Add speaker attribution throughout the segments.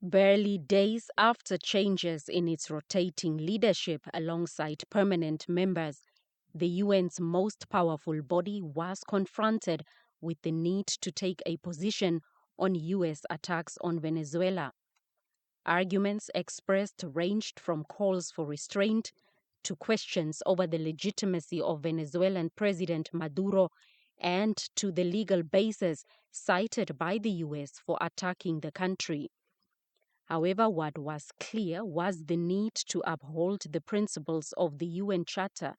Speaker 1: Barely days after changes in its rotating leadership alongside permanent members, the UN's most powerful body was confronted with the need to take a position on U.S. attacks on Venezuela. Arguments expressed ranged from calls for restraint to questions over the legitimacy of Venezuelan President Maduro and to the legal basis cited by the U.S. for attacking the country. However, what was clear was the need to uphold the principles of the UN Charter,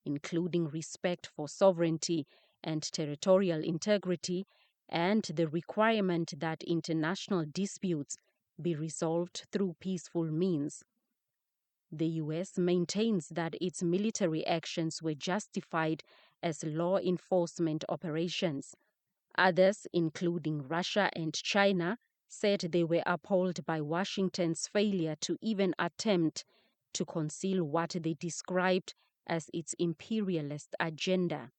Speaker 1: including respect for sovereignty and territorial integrity, and the requirement that international disputes be resolved through peaceful means. The US maintains that its military actions were justified as law enforcement operations. Others, including Russia and China, said they were appalled by Washington's failure to even attempt to conceal what they described as its imperialist agenda.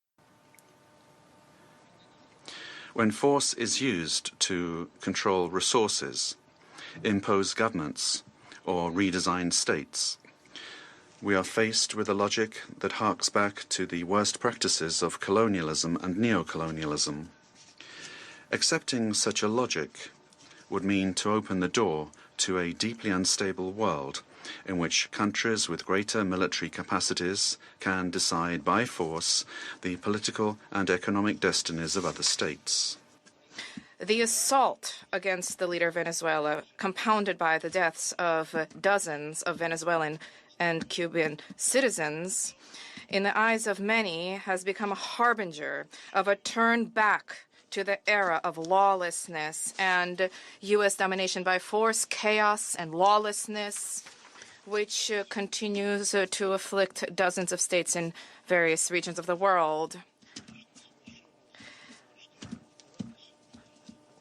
Speaker 2: When force is used to control resources, impose governments, or redesign states, we are faced with a logic that harks back to the worst practices of colonialism and neocolonialism. Accepting such a logic would mean to open the door to a deeply unstable world in which countries with greater military capacities can decide by force the political and economic destinies of other states.
Speaker 3: The assault against the leader of Venezuela, compounded by the deaths of dozens of Venezuelan and Cuban citizens, in the eyes of many, has become a harbinger of a turn back to the era of lawlessness and U.S. domination by force, chaos, and lawlessness, which continues to afflict dozens of states in various regions of the world.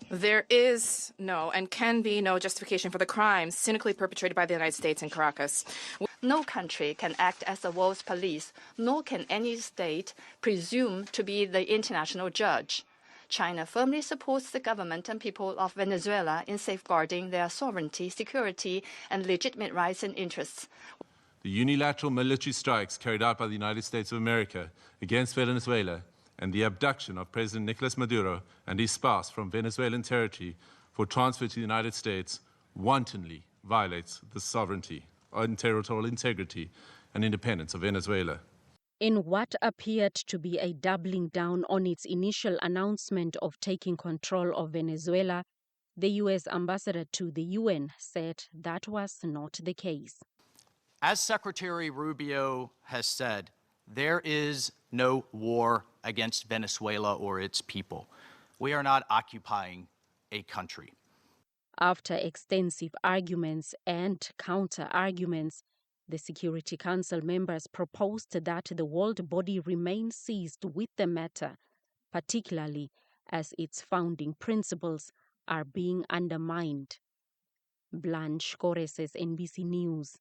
Speaker 3: There is no and can be no justification for the crimes cynically perpetrated by the United States in Caracas.
Speaker 4: No country can act as the world's police, nor can any state presume to be the international judge. China firmly supports the government and people of Venezuela in safeguarding their sovereignty, security, and legitimate rights and interests.
Speaker 5: The unilateral military strikes carried out by the United States of America against Venezuela and the abduction of President Nicolás Maduro and his spouse from Venezuelan territory for transfer to the United States wantonly violates the sovereignty and territorial integrity and independence of Venezuela.
Speaker 1: In what appeared to be a doubling down on its initial announcement of taking control of Venezuela, the U.S. ambassador to the UN said that was not the case.
Speaker 6: As Secretary Rubio has said, there is no war against Venezuela or its people. We are not occupying a country.
Speaker 1: After extensive arguments and counter-arguments, the Security Council members proposed that the world body remain seized with the matter, particularly as its founding principles are being undermined. Blanche Correses, NBC News.